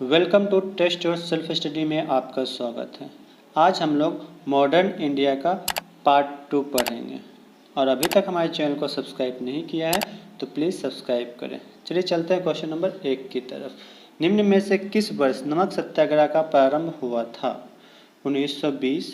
Welcome to test yourself study में आपका स्वागत है। आज हम लोग मॉडर्न इंडिया का पार्ट 2 पढ़ेंगे और अभी तक हमारे चैनल को सब्सक्राइब नहीं किया है तो प्लीज़ सब्सक्राइब करें। चलिए चलते हैं क्वेश्चन नंबर 1 की तरफ। निम्न में से किस वर्ष नमक सत्याग्रह का प्रारंभ हुआ था? 1920,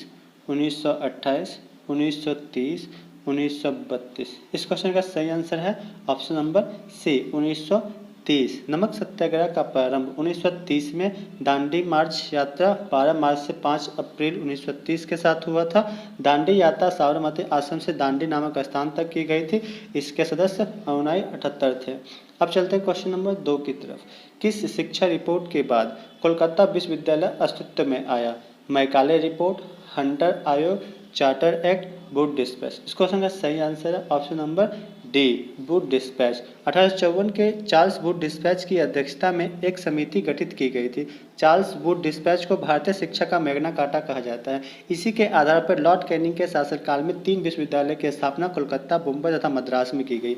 1928, 1930, 1932। इस क्वेश्चन का सही आंसर है ऑप्शन नंबर सी 1930। नमक सत्याग्रह का प्रारंभ 1930 में दांडी मार्च यात्रा 12 मार्च से 5 अप्रैल 1930 के साथ हुआ था। दांडी यात्रा साबरमती आश्रम से दांडी नामक स्थान तक की गई थी। इसके सदस्य अनुयायी 78 थे। अब चलते हैं क्वेश्चन नंबर 2 की तरफ। किस शिक्षा रिपोर्ट के बाद कोलकाता विश्वविद्यालय अस्तित्व में आया? मैकाले रिपोर्ट, हंटर आयोग, चार्टर एक्ट, वुड डिस्पैच। इस क्वेश्चन का सही आंसर है option number D Wood dispatch. 1854 के चार्ल्स वुड डिस्पैच की अध्यक्षता में एक समिति गठित की गई थी। चार्ल्स वुड डिस्पैच को भारतीय शिक्षा का मैग्ना कार्टा कहा जाता है। इसी के आधार पर लॉर्ड कैनिंग के शासनकाल में 3 विश्वविद्यालय की स्थापना कोलकाता, मुंबई तथा मद्रास में की गई।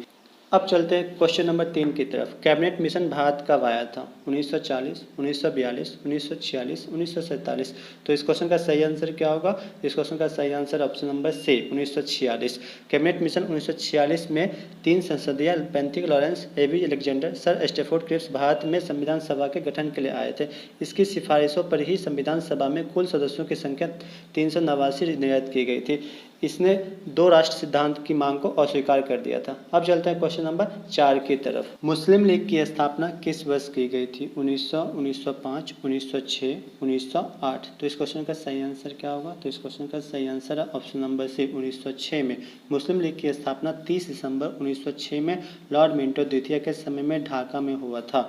अब चलते हैं क्वेश्चन नंबर 3 की तरफ। कैबिनेट मिशन भारत कब आया था? 1940, 1942, 1946, 1947। तो इस क्वेश्चन का सही आंसर क्या होगा? इस क्वेश्चन का सही answer option number C 1946। Cabinet mission 1946 में 3 संसदीय Pethick Lawrence, AB Alexander, sir Stafford Cripps Bharat में संविधान सभा के गठन के लिए आए थे। इसकी सिफारिशों पर ही संविधान सभा में कुल सदस्यों की संख्या 389 निर्धारित की गई थी। इसने 2 राष्ट्र सिद्धांत की मांग को अस्वीकार कर दिया था। अब चलते हैं क्वेश्चन नंबर 4 की तरफ। मुस्लिम लीग की स्थापना किस वर्ष की गई थी? 1900, 1905, 1906, 1908। तो इस क्वेश्चन का सही आंसर क्या होगा? तो इस क्वेश्चन का सही आंसर है ऑप्शन नंबर सी 1906 में। मुस्लिम लीग की स्थापना 30 दिसंबर 1906 में लॉर्ड मिंटो द्वितीय के समय में ढाका में हुआ था।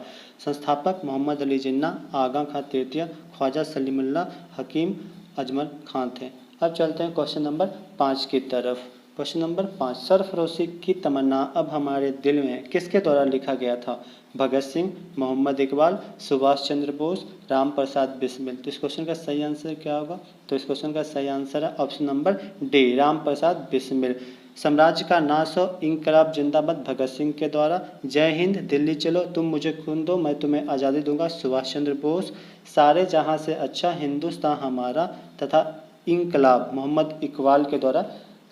संस्थापक मोहम्मद अली जिन्ना, आगा खां तृतीय, ख्वाजा सलीमुल्लाह, हकीम अजमल खां थे। अब चलते हैं क्वेश्चन नंबर 5 की तरफ। क्वेश्चन नंबर 5, सरफरोशी की तमन्ना अब हमारे दिल में किसके द्वारा लिखा गया था? भगत सिंह, मोहम्मद इकबाल, सुभाष चंद्र बोस, राम प्रसाद बिस्मिल। तो इस क्वेश्चन का सही आंसर क्या होगा? तो इस क्वेश्चन का सही आंसर है option number D Ram Prasad Bismil. साम्राज्य का नाश हो, इंकलाब जिंदाबाद भगत सिंह के द्वारा। जय हिंद, दिल्ली चलो, तुम मुझे खून दो मैं तुम्हें आज़ादी दूंगा सुभाष चंद्र बोस। सारे जहां से अच्छा हिंदुस्तान हमारा तथा इंकलाब मोहम्मद इकबाल के द्वारा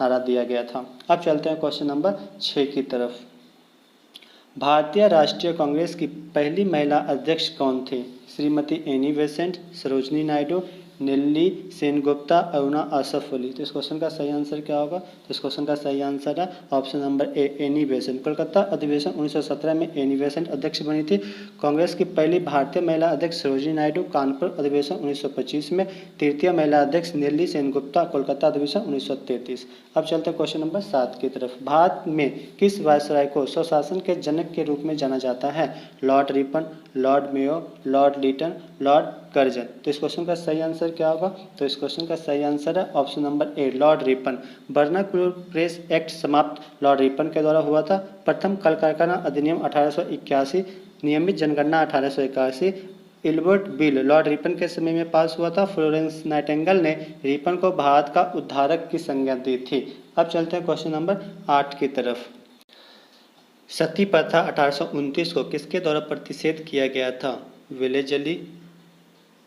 नारा दिया गया था। अब चलते हैं क्वेश्चन नंबर 6 की तरफ। भारतीय राष्ट्रीय कांग्रेस की पहली महिला अध्यक्ष कौन थी? Shrimati Annie Besant, Sarojini Naidu, Nellie Sengupta, Aruna Asaf Ali. तो इस क्वेश्चन का सही आंसर क्या होगा? तो इस क्वेश्चन का सही आंसर है option number A Annie Besant. Kolkata अधिवेशन 1917 में एनी बेसेंट अध्यक्ष बनी थी। कांग्रेस की पहली भारतीय महिला अध्यक्ष सरोजनी नायडू, कानपुर अधिवेशन 1925 में। तृतीय महिला अध्यक्ष नेल्ली सेनगुप्ता, कोलकाता अधिवेशन 1933। अब चलते हैं क्वेश्चन नंबर 7 की तरफ। भारत में किस वायसराय को स्वशासन के जनक के रूप में जाना जाता है? Lord Ripon, lord Mayo, lord Lytton, lord Curzon. तो इस क्वेश्चन का सही आंसर क्या होगा? तो इस क्वेश्चन का सही आंसर है option number A Lord Ripon. Vernacular press act समाप्त लॉर्ड रिपन के द्वारा हुआ था। प्रथम कल कारखाना अधिनियम 1881, नियमित जनगणना 1881, इल्बर्ट बिल लॉर्ड रिपन के समय में पास हुआ था। फ्लोरेंस नाइटिंगेल ने रिपन को भारत का उद्धारक की संज्ञा दी थी। अब चलते हैं क्वेश्चन नंबर 8 की तरफ। सती प्रथा 1829 को किसके द्वारा प्रतिषेध किया गया था? Wellesley,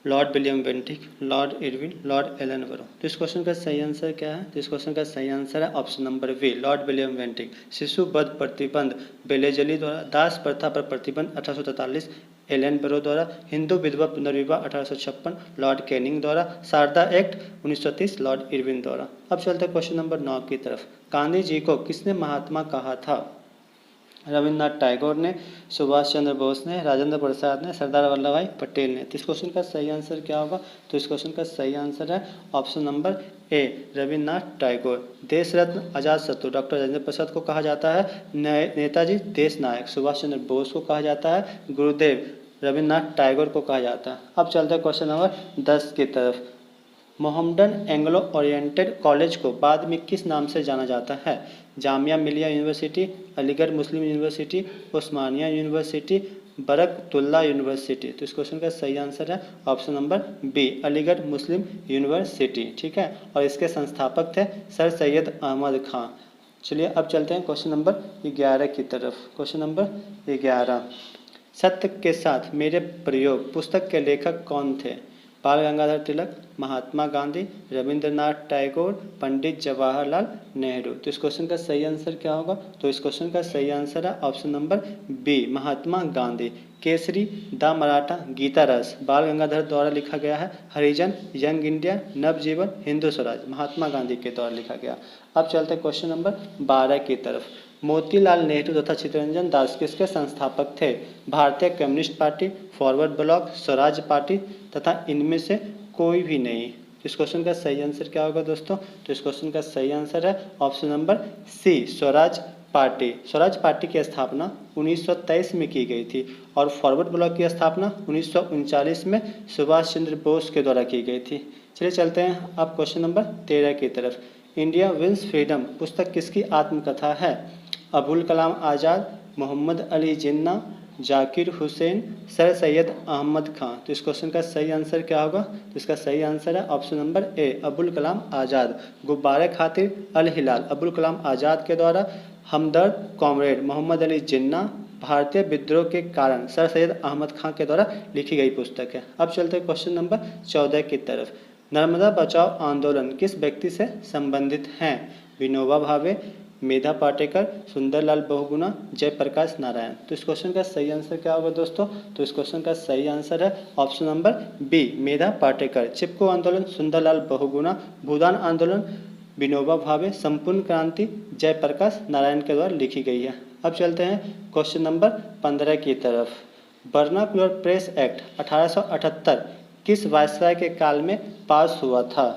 lord William Bentinck, lord Irwin, lord Ellenborough. तो इस क्वेश्चन का सही आंसर क्या है? तो इस क्वेश्चन का सही आंसर है option number B lord William Bentinck. शिशु वध प्रतिबंध वेलेजली द्वारा। दास प्रथा पर प्रतिबंध 1843 एलन बरो द्वारा। हिंदू विधवा पुनर्विवाह 1856 लॉर्ड कैनिंग द्वारा। शारदा एक्ट 1930 लॉर्ड इरविन द्वारा। अब चलते हैं क्वेश्चन नंबर 9 की तरफ। गांधी जी को किसने महात्मा कहा था? रविन्द्रनाथ टैगोर ने, सुभाष चंद्र बोस ने, राजेंद्र प्रसाद ने, सरदार वल्लभ भाई पटेल ने। तो इस क्वेश्चन का सही आंसर क्या होगा? तो इस क्वेश्चन का सही आंसर है option number A Rabindranath Tagore. देश रत्न आजाद शत्रु डॉक्टर राजेंद्र प्रसाद को कहा जाता है। नेताजी देश नायक सुभाष चंद्र बोस को कहा जाता है। गुरुदेव रविन्द्रनाथ टैगोर को कहा जाता है। अब चलते हैं क्वेश्चन नंबर 10 की तरफ। मोहम्मडन एंग्लो ओरिएंटेड कॉलेज को बाद में किस नाम से जाना जाता है? जामिया मिलिया यूनिवर्सिटी, अलीगढ़ मुस्लिम यूनिवर्सिटी, उस्मानिया यूनिवर्सिटी, बरकतुल्ला यूनिवर्सिटी। तो इस क्वेश्चन का सही आंसर है ऑप्शन नंबर बी अलीगढ़ मुस्लिम यूनिवर्सिटी। ठीक है, और इसके संस्थापक थे सर सैयद अहमद खां। चलिए अब चलते हैं क्वेश्चन नंबर 11 की तरफ। क्वेश्चन नंबर 11, सत्य के साथ मेरे प्रयोग पुस्तक के लेखक कौन थे? बाल गंगाधर तिलक, महात्मा गांधी, रविंद्रनाथ टैगोर, पंडित जवाहरलाल नेहरू। तो इस क्वेश्चन का सही आंसर क्या होगा? तो इस क्वेश्चन का सही आंसर है option number B, Mahatma Gandhi. Kesari, the Maratha, Gita रस बाल गंगाधर द्वारा लिखा गया है। हरिजन, यंग इंडिया, नवजीवन, हिंदू स्वराज महात्मा गांधी के द्वारा लिखा गया। अब चलते हैं क्वेश्चन नंबर 12 की तरफ। मोतीलाल नेहरू तथा चित्तरंजन दास किसके संस्थापक थे? भारतीय communist party, forward block, Swaraj party तथा इनमें से कोई भी नहीं। इस क्वेश्चन का सही आंसर क्या होगा दोस्तों? तो इस क्वेश्चन का सही आंसर है option number C, Swaraj party. Swaraj party की स्थापना 1923 में की गई थी और फॉरवर्ड ब्लॉक की स्थापना 1939 में सुभाष चंद्र बोस के द्वारा की गई थी। चलिए चलते हैं अब क्वेश्चन नंबर 13 की तरफ। इंडिया विंस फ्रीडम पुस्तक किसकी आत्मकथा है? अबुल कलाम आज़ाद, मोहम्मद अली जिन्ना, जाकिर हुसैन, सर सैयद अहमद खां। तो इस क्वेश्चन का सही आंसर क्या होगा? तो इसका सही आंसर है option number A, Abul Kalam Azad. गुब्बारे खातिर अल हिलाल अबुल कलाम आज़ाद के द्वारा, हमदर्द कॉमरेड मोहम्मद अली जिन्ना, भारतीय विद्रोह के कारण सर सैयद अहमद खां के द्वारा लिखी गई पुस्तक है। अब चलते हैं क्वेश्चन नंबर 14 की तरफ। नर्मदा बचाओ आंदोलन किस व्यक्ति से संबंधित हैं? विनोबा भावे, मेधा पाटेकर, सुंदरलाल बहुगुणा, जयप्रकाश नारायण। तो इस क्वेश्चन का सही आंसर क्या होगा दोस्तों? तो इस क्वेश्चन का सही आंसर है ऑप्शन नंबर बी, मेधा पाटेकर। चिपको आंदोलन सुंदरलाल बहुगुणा, भूदान आंदोलन विनोबा भावे, संपूर्ण क्रांति जयप्रकाश नारायण के द्वारा लिखी गई है। अब चलते हैं क्वेश्चन नंबर 15 की तरफ। वर्नाक्युलर प्रेस एक्ट 1878 किस वायसराय के काल में पास हुआ था?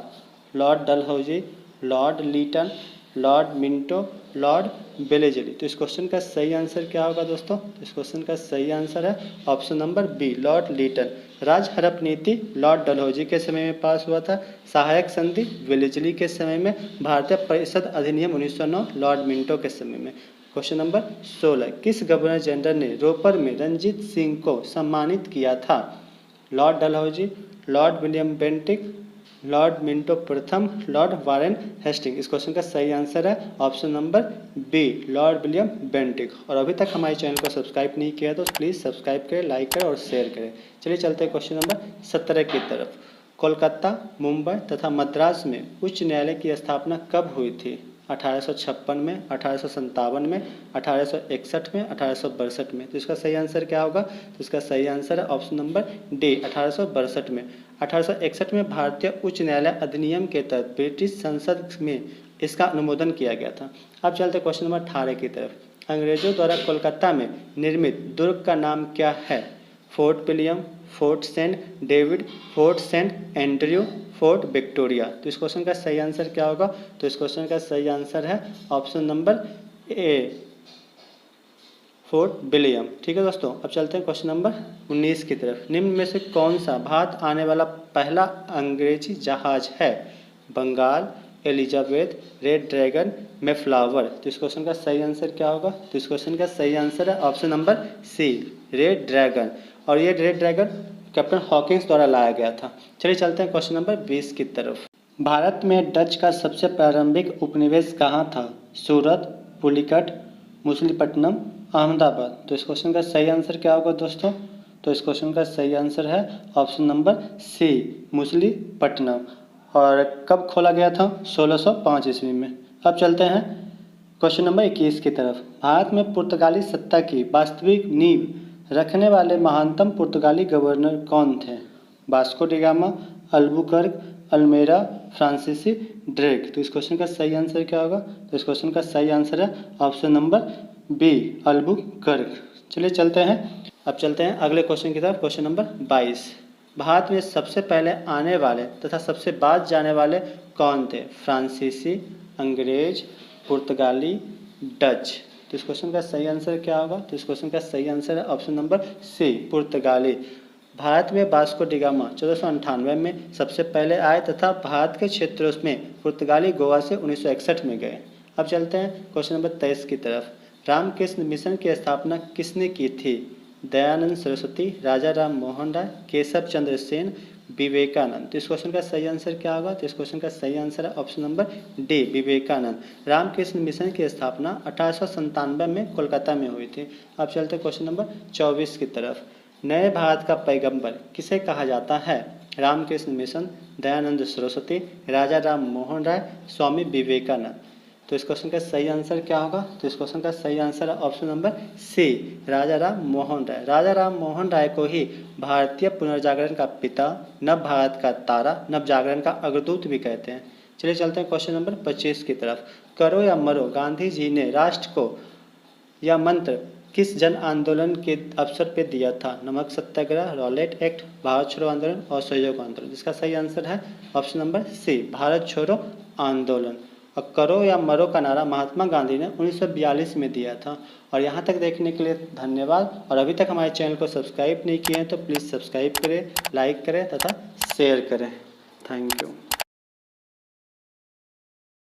Lord Dalhousie, Lord Lytton, Lord Minto, Lord बेलेजली। तो इस क्वेश्चन का सही आंसर क्या होगा दोस्तों? इस क्वेश्चन का सही आंसर है option number B, Lord Lytton. राज हड़प नीति लॉर्ड डलहौजी के समय में पास हुआ था। सहायक संधि बेलेजली के समय में। भारतीय परिषद अधिनियम 1909 लॉर्ड मिंटो के समय में। क्वेश्चन नंबर 16, किस गवर्नर जनरल ने रोपर में रंजीत सिंह को सम्मानित किया था? Lord Dalhousie, lord William Bentinck, lord Minto प्रथम, लॉर्ड वारेन हेस्टिंग। इस क्वेश्चन का सही आंसर है option number B, lord William Bentinck. और अभी तक हमारे चैनल को सब्सक्राइब नहीं किया तो प्लीज़ सब्सक्राइब करें, लाइक करें और शेयर करें। चलिए चलते हैं क्वेश्चन नंबर 17 की तरफ। कोलकाता, मुंबई तथा मद्रास में उच्च न्यायालय की स्थापना कब हुई थी? 1856 में, 1857 में, 1861 में, 1862 में। तो इसका सही आंसर क्या होगा? तो इसका सही आंसर है ऑप्शन नंबर डी, 1862 में। 1861 में भारतीय उच्च न्यायालय अधिनियम के तहत ब्रिटिश संसद में इसका अनुमोदन किया गया था। अब चलते क्वेश्चन नंबर 18 की तरफ। अंग्रेजों द्वारा कोलकाता में निर्मित दुर्ग का नाम क्या है? Fort William, fort saint David, fort saint Andrew, fort Victoria. तो इस क्वेश्चन का सही आंसर क्या होगा? तो इस क्वेश्चन का सही आंसर है option number A, fort William. ठीक है दोस्तों, अब चलते हैं क्वेश्चन नंबर 19 की तरफ। निम्न में से कौन सा भारत आने वाला पहला अंग्रेजी जहाज है? Bengal, Elizabeth, red dragon, Mayflower. तो इस क्वेश्चन का सही आंसर क्या होगा? तो इस क्वेश्चन का सही आंसर है option number C, red dragon. और ये रेड ड्रैगन कैप्टन हॉकिंस द्वारा लाया गया था। चलिए चलते हैं क्वेश्चन नंबर 20 की तरफ। भारत में डच का सबसे प्रारंभिक उपनिवेश कहाँ था? सूरत, पुलिकट, मछलीपट्टनम, अहमदाबाद। तो इस क्वेश्चन का सही आंसर क्या होगा दोस्तों? तो इस क्वेश्चन का सही आंसर है ऑप्शन नंबर सी, मछलीपट्टनम। और कब खोला गया था? 1605 ईस्वी में। अब चलते हैं क्वेश्चन नंबर 21 की तरफ। भारत में पुर्तगाली सत्ता की वास्तविक नींव रखने वाले महानतम पुर्तगाली गवर्नर कौन थे? वास्को डी गामा, अल्बुकर्क, अल्मेरा, फ्रांसीसी ड्रेक। तो इस क्वेश्चन का सही आंसर क्या होगा? तो इस क्वेश्चन का सही आंसर है ऑप्शन नंबर बी, अल्बुकर्क। चलिए चलते हैं, अब चलते हैं अगले क्वेश्चन की तरफ। Question number 22। भारत में सबसे पहले आने वाले तथा सबसे बाद जाने वाले कौन थे? फ्रांसीसी, अंग्रेज, पुर्तगाली, डच। तो इस क्वेश्चन का सही आंसर क्या होगा? तो इस क्वेश्चन का सही आंसर है ऑप्शन नंबर सी, पुर्तगाली। भारत में वास्को डी गामा 1498 में सबसे पहले आए तथा भारत के क्षेत्रों में पुर्तगाली गोवा से 1961 में गए। अब चलते हैं क्वेश्चन नंबर 23 की तरफ। रामकृष्ण मिशन की स्थापना किसने की थी? दयानंद सरस्वती, राजा राम मोहन राय, केशव चंद्र सेन, विवेकानंद। तो इस क्वेश्चन का सही आंसर क्या होगा? तो इस क्वेश्चन का सही आंसर है option number D, Vivekananda. Ramakrishna mission की स्थापना 1897 में कोलकाता में हुई थी। अब चलते क्वेश्चन नंबर 24 की तरफ। नए भारत का पैगंबर किसे कहा जाता है? रामकृष्ण मिशन, दयानंद सरस्वती, राजा राम मोहन राय, स्वामी विवेकानंद। तो इस क्वेश्चन का सही आंसर क्या होगा? तो इस क्वेश्चन का सही आंसर है ऑप्शन नंबर सी, राजा राम मोहन राय। राजा राम मोहन राय को ही भारतीय पुनर्जागरण का पिता, नव भारत का तारा, नव जागरण का अग्रदूत भी कहते हैं। चलिए चलते हैं क्वेश्चन नंबर 25 की तरफ। करो या मरो, गांधी जी ने राष्ट्र को यह मंत्र किस जन आंदोलन के अवसर पर दिया था? नमक सत्याग्रह, रॉलेट एक्ट, भारत छोड़ो आंदोलन और सहयोग आंदोलन। जिसका सही आंसर है ऑप्शन नंबर सी, भारत छोड़ो आंदोलन। और करो या मरो का नारा महात्मा गांधी ने 1942 में दिया था। और यहाँ तक देखने के लिए धन्यवाद। और अभी तक हमारे चैनल को सब्सक्राइब नहीं किए हैं तो प्लीज़ सब्सक्राइब करें, लाइक करें तथा शेयर करें। Thank you.